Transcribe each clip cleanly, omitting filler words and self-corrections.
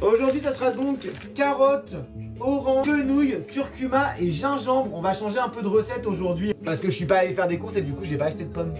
Aujourd'hui, ça sera donc carottes, orange, fenouil, curcuma et gingembre. On va changer un peu de recette aujourd'hui parce que je suis pas allé faire des courses et du coup, j'ai pas acheté de pommes.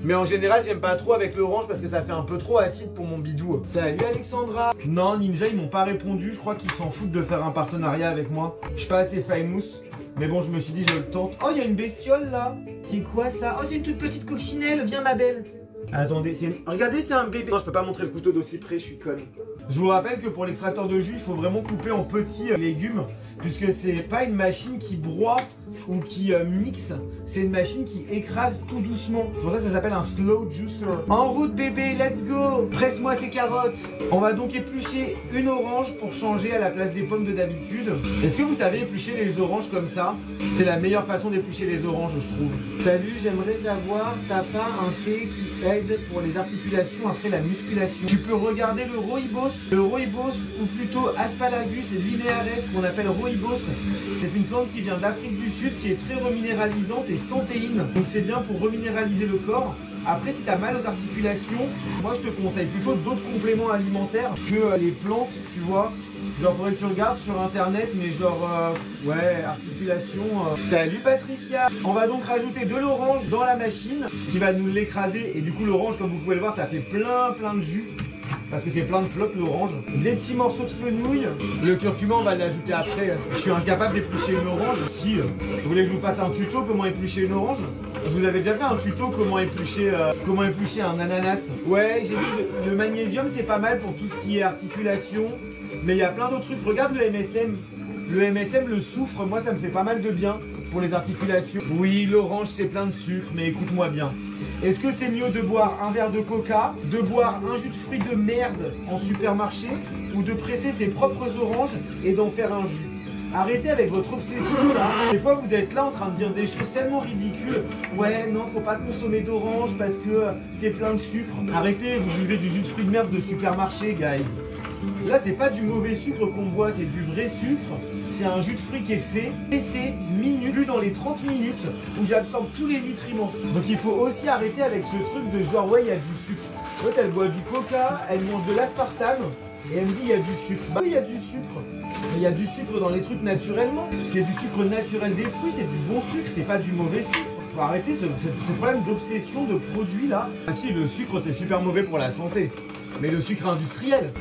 Mais en général, j'aime pas trop avec l'orange parce que ça fait un peu trop acide pour mon bidou. Salut Alexandra. Non, Ninja, ils m'ont pas répondu. Je crois qu'ils s'en foutent de faire un partenariat avec moi. Je suis pas assez famous. Mais bon, je me suis dit, je le tente. Oh, il y a une bestiole là. C'est quoi ça? Oh, c'est une toute petite coccinelle. Viens, ma belle. Attendez, regardez, c'est un bébé. Non, je peux pas montrer le couteau d'aussi près, je suis conne. Je vous rappelle que pour l'extracteur de jus, il faut vraiment couper en petits légumes, puisque c'est pas une machine qui broie ou qui mixe, c'est une machine qui écrase tout doucement. C'est pour ça que ça s'appelle un slow juicer. En route bébé, let's go. Presse-moi ces carottes. On va donc éplucher une orange pour changer à la place des pommes de d'habitude. Est-ce que vous savez éplucher les oranges comme ça? C'est la meilleure façon d'éplucher les oranges, je trouve. Salut, j'aimerais savoir, t'as pas un thé qui aide pour les articulations après la musculation? Tu peux regarder le rooibos. Le rooibos, ou plutôt Aspalagus lineares, qu'on appelle rooibos. C'est une plante qui vient d'Afrique du Sud, qui est très reminéralisante et sans théine. Donc c'est bien pour reminéraliser le corps. Après, si tu as mal aux articulations, moi je te conseille plutôt d'autres compléments alimentaires que les plantes, tu vois. Genre faudrait que tu regardes sur internet, mais genre ouais, articulation. Salut Patricia. On va donc rajouter de l'orange dans la machine qui va nous l'écraser. Et du coup l'orange, comme vous pouvez le voir, ça fait plein de jus. Parce que c'est plein de flotte l'orange. Des petits morceaux de fenouil. Le curcuma, on va l'ajouter après. Je suis incapable d'éplucher une orange. Si vous voulez que je vous fasse un tuto comment éplucher une orange, je vous avais déjà fait un tuto comment éplucher un ananas. Ouais, j'ai vu le magnésium, c'est pas mal pour tout ce qui est articulation. Mais il y a plein d'autres trucs. Regarde le MSM. Le MSM, le soufre, moi ça me fait pas mal de bien pour les articulations. Oui, l'orange c'est plein de sucre, mais écoute-moi bien. Est-ce que c'est mieux de boire un verre de coca, de boire un jus de fruits de merde en supermarché, ou de presser ses propres oranges et d'en faire un jus? Arrêtez avec votre obsession là. Des fois vous êtes là en train de dire des choses tellement ridicules. Ouais, non, faut pas consommer d'orange parce que c'est plein de sucre. Arrêtez, vous buvez du jus de fruits de merde de supermarché, guys. Là, c'est pas du mauvais sucre qu'on boit, c'est du vrai sucre. C'est un jus de fruits qui est fait, et c'est minutes, plus dans les 30 minutes, où j'absorbe tous les nutriments. Donc il faut aussi arrêter avec ce truc de genre, ouais, il y a du sucre. L'autre, elle boit du coca, elle mange de l'aspartame, et elle me dit, il y a du sucre. Bah oui, il y a du sucre. Mais il y a du sucre dans les trucs naturellement. C'est du sucre naturel des fruits, c'est du bon sucre, c'est pas du mauvais sucre. Faut arrêter ce problème d'obsession de produits là. Ah si, le sucre, c'est super mauvais pour la santé. Mais le sucre industriel,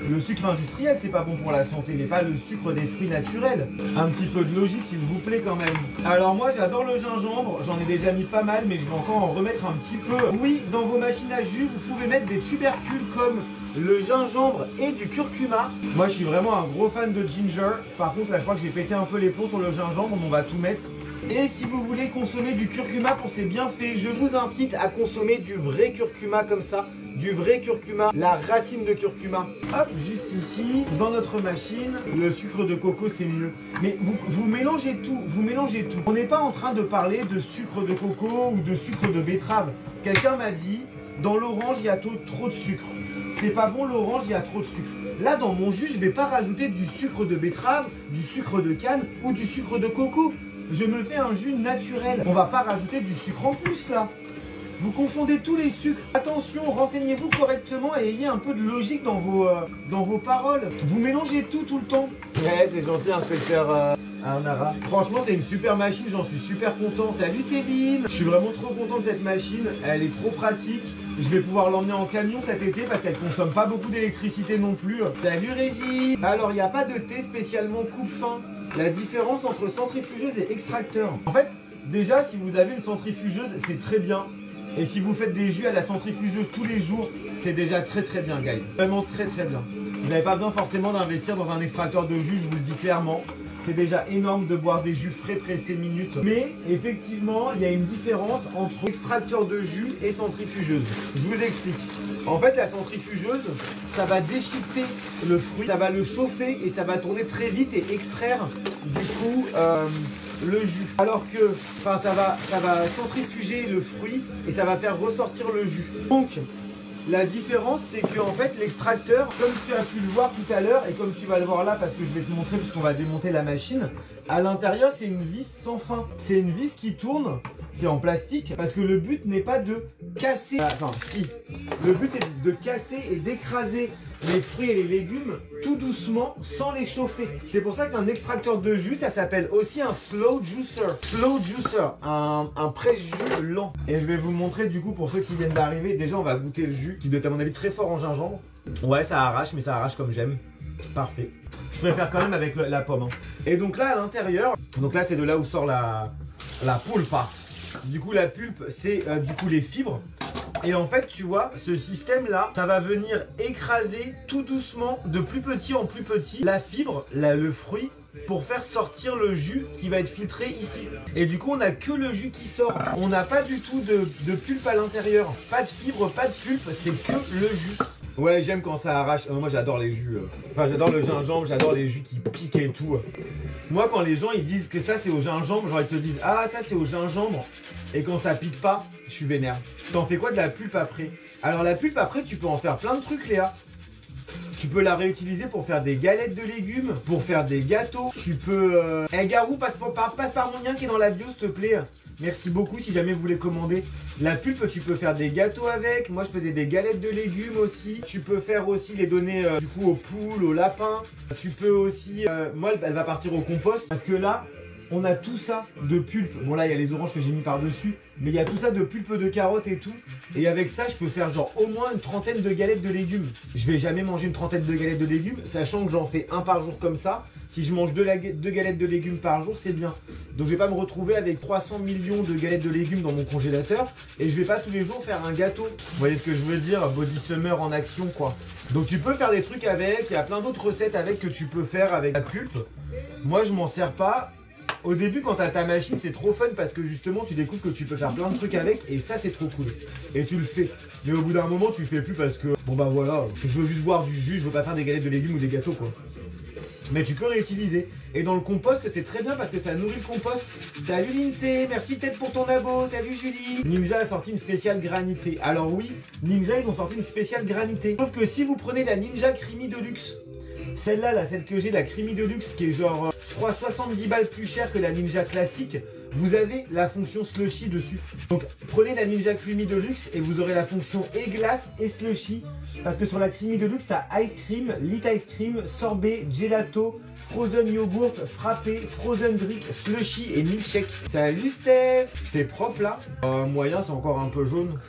c'est pas bon pour la santé, mais pas le sucre des fruits naturels. Un petit peu de logique s'il vous plaît quand même. Alors moi j'adore le gingembre, j'en ai déjà mis pas mal, mais je vais encore en remettre un petit peu. Oui, dans vos machines à jus, vous pouvez mettre des tubercules comme le gingembre et du curcuma. Moi je suis vraiment un gros fan de ginger. Par contre là je crois que j'ai pété un peu les plombs sur le gingembre, on va tout mettre. Et si vous voulez consommer du curcuma pour ses bienfaits, je vous incite à consommer du vrai curcuma comme ça. Du vrai curcuma, la racine de curcuma. Hop, juste ici, dans notre machine, le sucre de coco c'est mieux. Mais vous mélangez tout, On n'est pas en train de parler de sucre de coco ou de sucre de betterave. Quelqu'un m'a dit, dans l'orange il y a trop de sucre. C'est pas bon l'orange, il y a trop de sucre. Là dans mon jus, je vais pas rajouter du sucre de betterave, du sucre de canne ou du sucre de coco. Je me fais un jus naturel. On va pas rajouter du sucre en plus là. Vous confondez tous les sucres. Attention, renseignez-vous correctement et ayez un peu de logique dans vos paroles. Vous mélangez tout le temps. Ouais, c'est gentil, inspecteur Arnara. Franchement, c'est une super machine, j'en suis super content. Salut Céline. Je suis vraiment trop content de cette machine. Elle est trop pratique. Je vais pouvoir l'emmener en camion cet été parce qu'elle consomme pas beaucoup d'électricité non plus. Salut Régie. Alors, il n'y a pas de thé spécialement coupe-fin. La différence entre centrifugeuse et extracteur. En fait, déjà, si vous avez une centrifugeuse, c'est très bien. Et si vous faites des jus à la centrifugeuse tous les jours, c'est déjà très bien, guys. Vraiment très bien. Vous n'avez pas besoin forcément d'investir dans un extracteur de jus, je vous le dis clairement. C'est déjà énorme de boire des jus frais pressés minutes. Mais effectivement, il y a une différence entre extracteur de jus et centrifugeuse. Je vous explique. En fait, la centrifugeuse, ça va déchiqueter le fruit, ça va le chauffer et ça va tourner très vite et extraire du coup le jus. Alors que, ça va centrifuger le fruit et ça va faire ressortir le jus. Donc, la différence, c'est que en fait, l'extracteur, comme tu as pu le voir tout à l'heure et comme tu vas le voir là parce que je vais te montrer puisqu'on va démonter la machine, à l'intérieur, c'est une vis sans fin. C'est une vis qui tourne, c'est en plastique parce que le but n'est pas de casser. Enfin, si. Le but est de casser et d'écraser les fruits et les légumes tout doucement sans les chauffer. C'est pour ça qu'un extracteur de jus, ça s'appelle aussi un slow juicer. Slow juicer, un presse-jus lent. Et je vais vous montrer du coup pour ceux qui viennent d'arriver. Déjà on va goûter le jus qui doit être à mon avis très fort en gingembre. Ouais, ça arrache, mais ça arrache comme j'aime. Parfait. Je préfère quand même avec la pomme. Hein. Et donc là à l'intérieur, donc là c'est de là où sort la pulpa. Du coup la pulpe c'est du coup les fibres. Et en fait tu vois ce système là, ça va venir écraser tout doucement de plus petit en plus petit la fibre, le fruit, pour faire sortir le jus qui va être filtré ici. Et du coup on n'a que le jus qui sort. On n'a pas du tout de pulpe à l'intérieur. Pas de fibre, pas de pulpe, c'est que le jus. Ouais, j'aime quand ça arrache. Moi j'adore les jus. Enfin j'adore le gingembre, j'adore les jus qui piquent et tout. Moi quand les gens ils disent que ça c'est au gingembre, genre ils te disent ah ça c'est au gingembre. Et quand ça pique pas, je suis vénère. T'en fais quoi de la pulpe après? Alors la pulpe après tu peux en faire plein de trucs Léa. Tu peux la réutiliser pour faire des galettes de légumes, pour faire des gâteaux. Tu peux... Garou, passe par mon lien qui est dans la bio s'il te plaît. Merci beaucoup si jamais vous voulez commander. La pulpe, tu peux faire des gâteaux avec. Moi, je faisais des galettes de légumes aussi. Tu peux faire aussi les donner du coup aux poules, aux lapins. Tu peux aussi... moi, elle va partir au compost parce que là, on a tout ça de pulpe. Bon, là, il y a les oranges que j'ai mis par-dessus. Mais il y a tout ça de pulpe de carottes et tout. Et avec ça, je peux faire genre au moins une trentaine de galettes de légumes. Je vais jamais manger une trentaine de galettes de légumes, sachant que j'en fais un par jour comme ça. Si je mange deux galettes de légumes par jour, c'est bien. Donc je vais pas me retrouver avec 300 millions de galettes de légumes dans mon congélateur. Et je vais pas tous les jours faire un gâteau. Vous voyez ce que je veux dire? Body Summer en action quoi. Donc tu peux faire des trucs avec. Il y a plein d'autres recettes avec que tu peux faire avec la pulpe. Moi je m'en sers pas. Au début quand t'as ta machine c'est trop fun parce que justement tu découvres que tu peux faire plein de trucs avec et ça c'est trop cool. Et tu le fais. Mais au bout d'un moment tu le fais plus parce que bon bah voilà, je veux juste boire du jus, je veux pas faire des galettes de légumes ou des gâteaux quoi. Mais tu peux réutiliser. Et dans le compost, c'est très bien parce que ça nourrit le compost. Salut Lindsay, merci peut-être pour ton abo. Salut Julie. Ninja a sorti une spéciale granité. Alors oui, Ninja, ils ont sorti une spéciale granité. Sauf que si vous prenez la Ninja Creamy Deluxe, celle-là, celle que j'ai, la Creamy Deluxe, qui est genre, je crois, 70 balles plus cher que la Ninja classique, vous avez la fonction slushy dessus. Donc prenez la Ninja Creamy Deluxe et vous aurez la fonction et glace et slushy. Parce que sur la Creamy Deluxe, t'as ice cream, lit ice cream, sorbet, gelato, frozen yogurt, frappé, frozen drink, slushy et milkshake. Salut Steph. C'est propre là. Moyen, c'est encore un peu jaune.